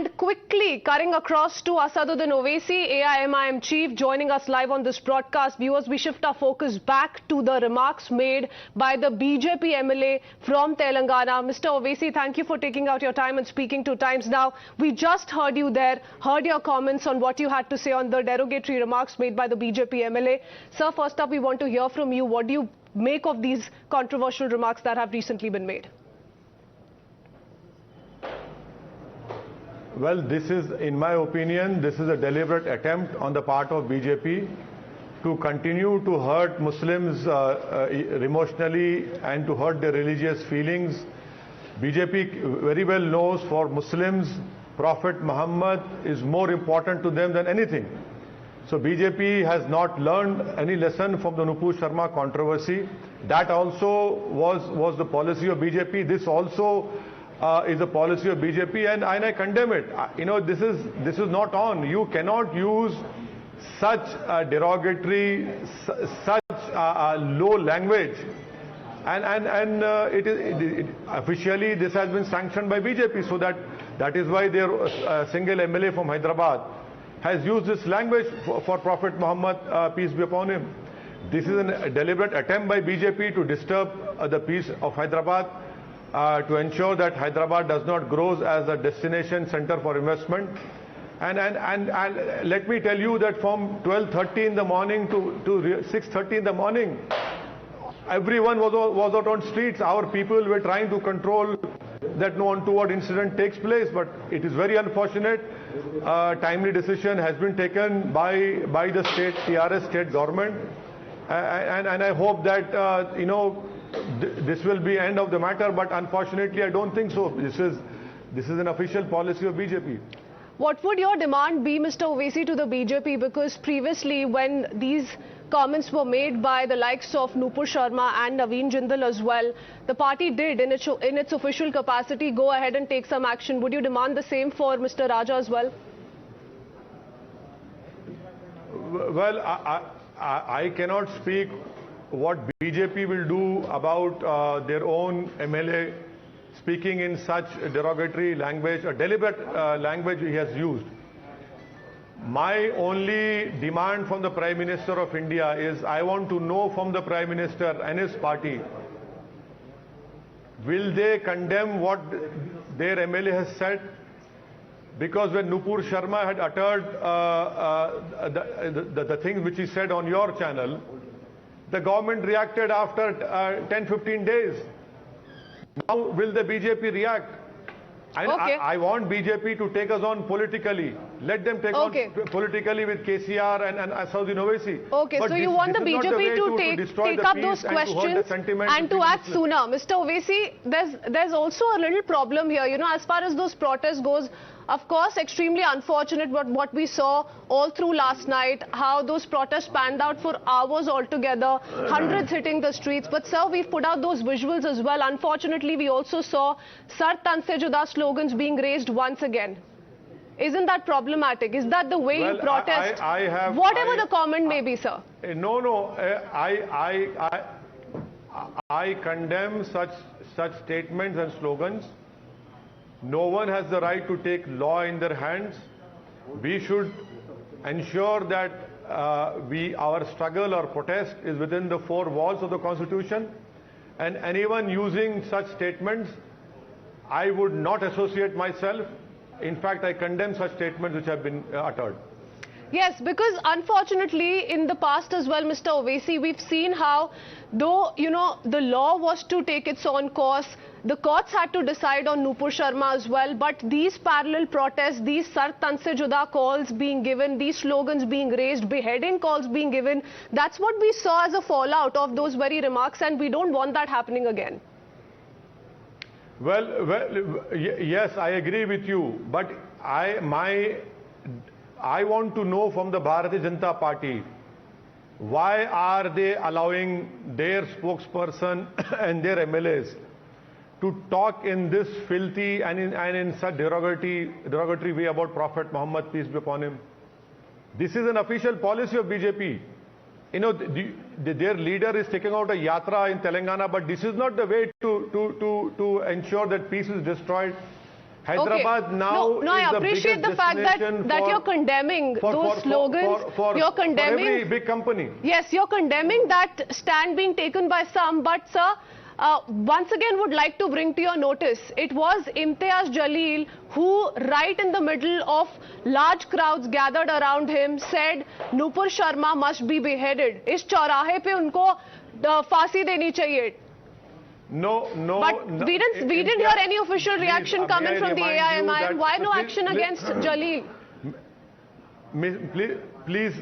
And quickly cutting across to Asaduddin Owaisi, AIMIM Chief, joining us live on this broadcast. Viewers, we shift our focus back to the remarks made by the BJP MLA from Telangana. Mr. Owaisi, thank you for taking out your time and speaking to Times Now. We just heard you there, heard your comments on what you had to say on the derogatory remarks made by the BJP MLA. Sir, first up, we want to hear from you. What do you make of these controversial remarks that have recently been made? Well, this is, in my opinion, this is a deliberate attempt on the part of BJP to continue to hurt Muslims emotionally and to hurt their religious feelings. BJP very well knows for Muslims, Prophet Muhammad is more important to them than anything. So BJP has not learned any lesson from the Nupur Sharma controversy. That also was the policy of BJP. This also is a policy of BJP, and I condemn it. You know, this is not on. You cannot use such derogatory, such low language, and officially this has been sanctioned by BJP. So that is why their single MLA from Hyderabad has used this language for Prophet Muhammad, peace be upon him. This is a deliberate attempt by BJP to disturb the peace of Hyderabad. To ensure that Hyderabad does not grow as a destination center for investment. And let me tell you that from 12:30 in the morning to 6:30 in the morning, everyone was out on streets. Our people were trying to control that no untoward incident takes place, but it is very unfortunate. Timely decision has been taken by the state TRS state government, and I hope that this will be end of the matter, but unfortunately I don't think so. This is an official policy of BJP. What would your demand be, Mr. Owaisi, to the BJP? Because previously when these comments were made by the likes of Nupur Sharma and Naveen Jindal as well, the party did in its official capacity go ahead and take some action. Would you demand the same for Mr. Raja as well? Well, I cannot speak what BJP will do about their own MLA speaking in such derogatory language, a deliberate language he has used. My only demand from the Prime Minister of India is I want to know from the Prime Minister and his party, will they condemn what their MLA has said? Because when Nupur Sharma had uttered the things which he said on your channel, the government reacted after 10-15 days. Now will the BJP react? I want BJP to take us on politically. Let them take on politically with KCR and Asaduddin Owaisi. Okay, but so you want the BJP to take up those questions and to act sooner. Mr. Owaisi, there's also a little problem here. You know, as far as those protests goes, of course, extremely unfortunate what we saw all through last night, how those protests panned out for hours altogether, hundreds hitting the streets. But sir, we've put out those visuals as well. Unfortunately, we also saw "Sar-Tan-se Juda" slogans being raised once again. Isn't that problematic? Is that the way you protest? Whatever the comment may be, sir. No. I condemn such statements and slogans. No one has the right to take law in their hands. We should ensure that our struggle or protest is within the four walls of the Constitution. And anyone using such statements, I would not associate myself. In fact, I condemn such statements which have been uttered. Yes, because unfortunately in the past as well, Mr. Owaisi, we've seen how though, the law was to take its own course, the courts had to decide on Nupur Sharma as well, but these parallel protests, these Sar-Tan-se Juda calls being given, these slogans being raised, beheading calls being given, that's what we saw as a fallout of those very remarks, and we don't want that happening again. Well, yes, I agree with you, but I want to know from the Bharatiya Janata Party, why are they allowing their spokesperson and their MLAs to talk in this filthy and in such derogatory way about Prophet Muhammad, peace be upon him? This is an official policy of BJP. Their leader is taking out a yatra in Telangana, but this is not the way to ensure that peace is destroyed. Hyderabad okay. now no, I appreciate the fact that you're condemning those slogans. You're condemning for every big company. Yes, you're condemning that stand being taken by some, but sir, once again would like to bring to your notice, it was Imtiaz Jalil who, right in the middle of large crowds gathered around him, said Nupur Sharma must be beheaded. Is chaurahe pe unko फांसी देनी चाहिए. No. But we didn't hear any official reaction coming from the AIMIM. Why no action against Jalil? Please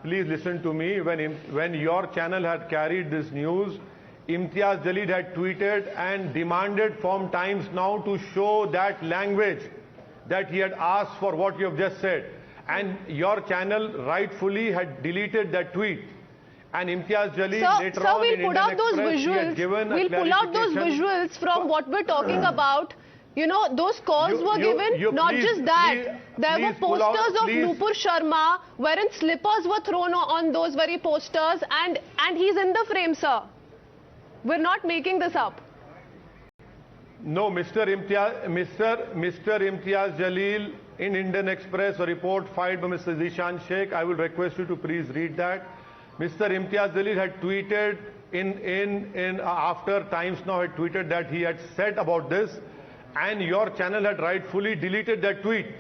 listen to me. When your channel had carried this news, Imtiaz Jalil had tweeted and demanded from Times Now to show that language that he had asked for what you have just said. And your channel rightfully had deleted that tweet. And Imtiaz Jalil later on in Indian Express, he had given a clarification. We'll pull out those visuals from what we're talking about. You know, those calls were given, not just that. There were posters of Nupur Sharma wherein slippers were thrown on those very posters, and he's in the frame, sir. We're not making this up. No, Mr. Imtiaz Jalil in Indian Express, a report filed by Mr. Zishan Sheikh. I will request you to please read that. Mr. Imtiaz Jalil had tweeted after Times Now had tweeted that he had said about this, and your channel had rightfully deleted that tweet.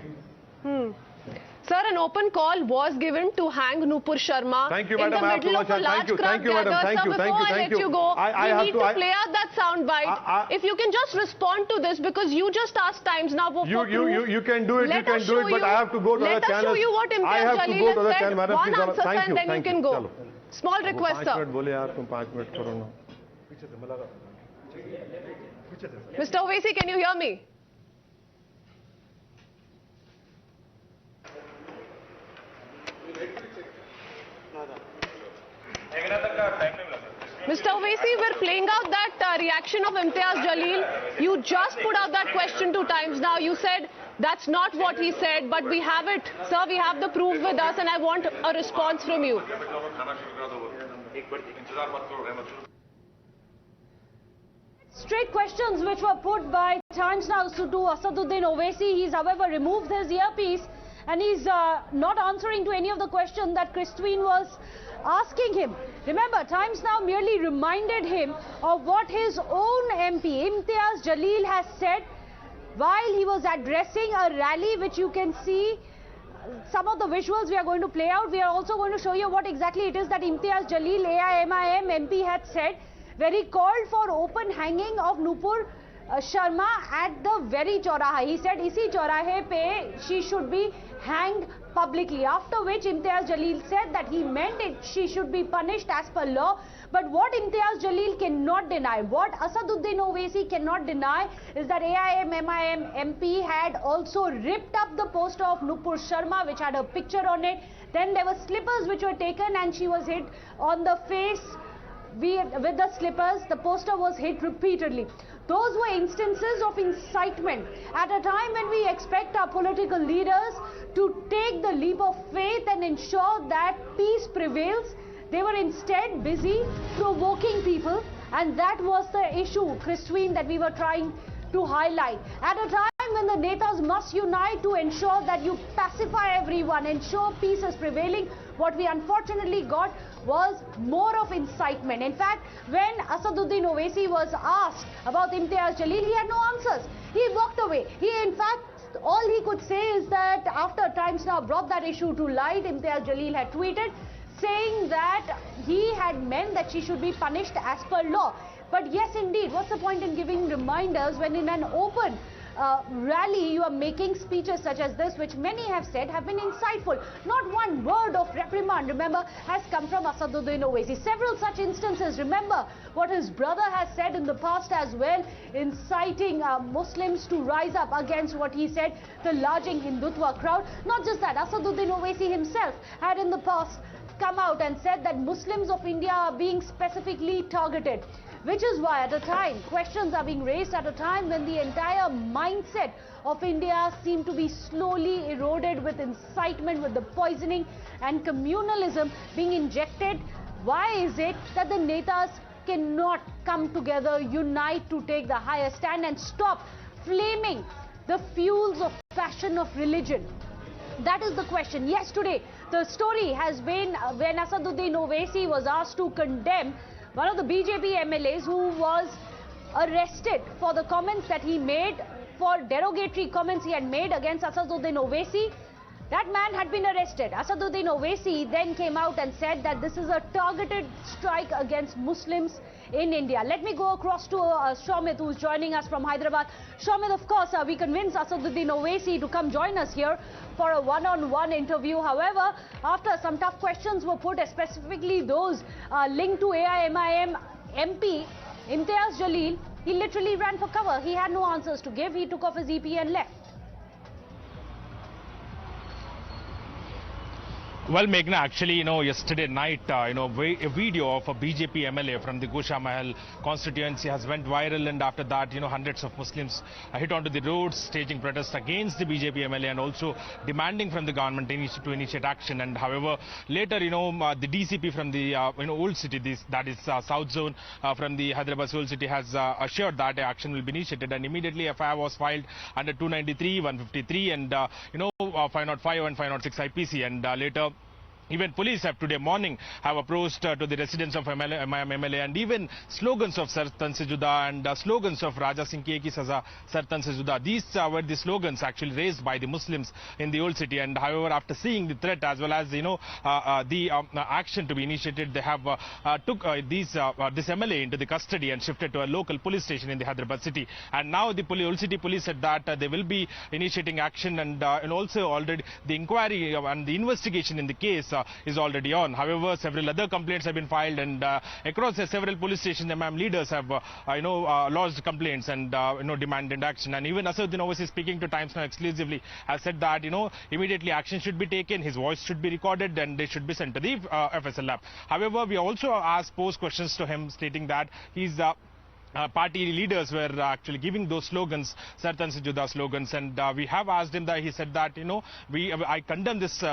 Sir, an open call was given to hang Nupur Sharma. Thank you, madam. In the middle of a large crowd gathered. Sir, before I let you go, we need to play out that sound bite. If you can just respond to this, because you just asked Times Now for proof. You can do it, but I have to go to the channel. Let us show you what Imtiaz Jalil has said. One answer, and then you can go. Small request, sir. Mr. Owaisi, can you hear me? Mr. Owaisi, we're playing out that reaction of Imtiaz Jalil. You just put out that question to Times Now. You said that's not what he said, but we have it. Sir, we have the proof with us, and I want a response from you. Straight questions which were put by Times Now to Asaduddin Owaisi. He's, however, removed his earpiece, and he's not answering to any of the questions that Christine was asking him. Remember, Times Now merely reminded him of what his own MP, Imtiaz Jalil, has said while he was addressing a rally, which you can see. Some of the visuals we are going to play out. We are also going to show you what exactly it is that Imtiaz Jalil, AIMIM MP, had said, where he called for open hanging of Nupur Sharma at the very Chauraha. He said, isi Chaurahe pe she should be hanged publicly. After which Imtiaz Jalil said that he meant she should be punished as per law. But what Imtiaz Jalil cannot deny, what Asaduddin Owaisi cannot deny, is that AIMIM MP had also ripped up the poster of Nupur Sharma, which had a picture on it. Then there were slippers which were taken, and she was hit on the face with the slippers. The poster was hit repeatedly. Those were instances of incitement at a time when we expect our political leaders to take the leap of faith and ensure that peace prevails. They were instead busy provoking people, and that was the issue, Christine, that we were trying to highlight. At a time when the Netas must unite to ensure that you pacify everyone, ensure peace is prevailing, what we unfortunately got was more of incitement. In fact, when Asaduddin Owaisi was asked about Imtiaz Jalil, he had no answers. He walked away. In fact, all he could say is that after Times Now brought that issue to light, Imtiaz Jalil had tweeted saying that he had meant that she should be punished as per law. But yes, indeed, what's the point in giving reminders when in an open rally you are making speeches such as this, which many have said have been insightful? Not one word of reprimand, remember, has come from Asaduddin Owaisi. Several such instances. Remember what his brother has said in the past as well, inciting Muslims to rise up against what he said, the larging Hindutva crowd. Not just that, Asaduddin Owaisi himself had in the past come out and said that Muslims of India are being specifically targeted. Which is why at a time, questions are being raised at a time when the entire mindset of India seemed to be slowly eroded with incitement, with the poisoning and communalism being injected. Why is it that the Netas cannot come together, unite to take the higher stand and stop flaming the fuels of passion of religion? That is the question. Yesterday, the story has been when Asaduddin Owaisi was asked to condemn one of the BJP MLAs who was arrested for the comments that he made, for derogatory comments he had made against Asaduddin Owaisi. That man had been arrested. Asaduddin Owaisi then came out and said that this is a targeted strike against Muslims in India. Let me go across to Shomit, who is joining us from Hyderabad. Shomit, of course, we convinced Asaduddin Owaisi to come join us here for a one-on-one interview. However, after some tough questions were put, specifically those linked to AIMIM MP Imtiaz Jalil, he literally ran for cover. He had no answers to give. He took off his EP and left. Well, Meghna, actually, yesterday night, a video of a BJP MLA from the Gusha Mahal constituency has went viral, and after that, hundreds of Muslims hit onto the roads, staging protests against the BJP MLA and also demanding from the government to initiate action. And however, later, the DCP from the old city, that is South Zone from the Hyderabad old city, has assured that action will be initiated, and immediately FIR was filed under 293, 153, and 505 and 506 IPC, and later. Even police have today morning have approached to the residents of MLA, and even slogans of Sartan Se Juda and slogans of Raja Singh Ki Saza, Sartan Se Juda. These were the slogans actually raised by the Muslims in the old city. And however, after seeing the threat as well as the action to be initiated, they have took this MLA into the custody and shifted to a local police station in the Hyderabad city. And now the old city police said that they will be initiating action, and also already the inquiry and the investigation in the case is already on. However, several other complaints have been filed, and across several police stations, AIMIM leaders have lodged complaints and demanded action. And even Asaduddin Owaisi, speaking to Times Now exclusively, has said that immediately action should be taken, his voice should be recorded, and they should be sent to the FSL lab. However, we also posed questions to him, stating that he's party leaders were actually giving those slogans, Sartan Se Juda slogans, and we have asked him that. He said that I condemn this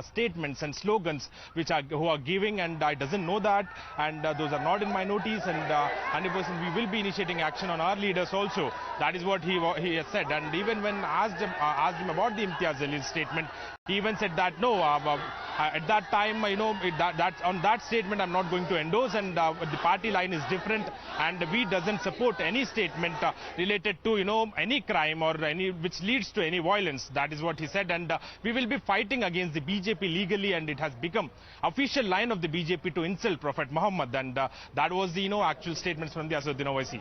statements and slogans who are giving, and I doesn't know that, and those are not in my notice, and 100% we will be initiating action on our leaders also. That is what he has said. And even when asked him about the Imtiaz Jalil statement, he even said that no, at that time, on that statement I'm not going to endorse, and the party line is different, and we doesn't support any statement related to any crime or any which leads to any violence. That is what he said, and we will be fighting against the BJP legally, and it has become official line of the BJP to insult Prophet Muhammad, and that was the actual statements from the Asaduddin Owaisi.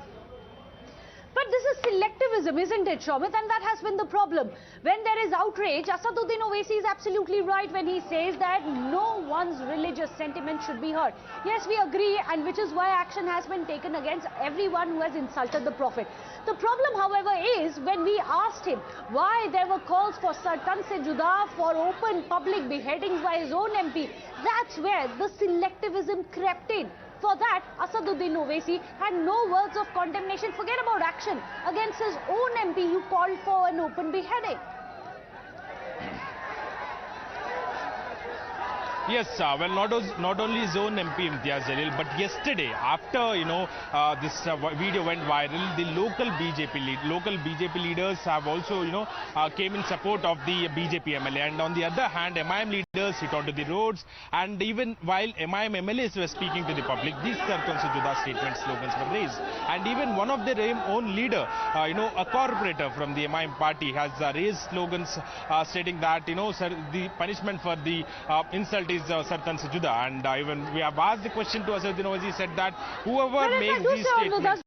But this is selectivism, isn't it, Shomit? And that has been the problem. When there is outrage, Asaduddin Owaisi is absolutely right when he says that no one's religious sentiment should be hurt. Yes, we agree, and which is why action has been taken against everyone who has insulted the Prophet. The problem, however, is when we asked him why there were calls for Sartan Se Juda, for open public beheadings by his own MP, that's where the selectivism crept in. For that, Asaduddin Owaisi had no words of condemnation. Forget about action against his own MP who called for an open beheading. Yes, well, not only his own MP Imtiaz Jalil, but yesterday, after this video went viral, the local BJP leaders have also came in support of the BJP MLA, and on the other hand, AIMIM leaders hit onto the roads, and even while AIMIM MLAs were speaking to the public, these Sartan Se Juda statement slogans were raised, and even one of their own leader, a corporator from the AIMIM party, has raised slogans stating that the punishment for the insult is Sartan Se Juda, and even we have asked the question to Asaduddin Owaisi, said that whoever makes these statements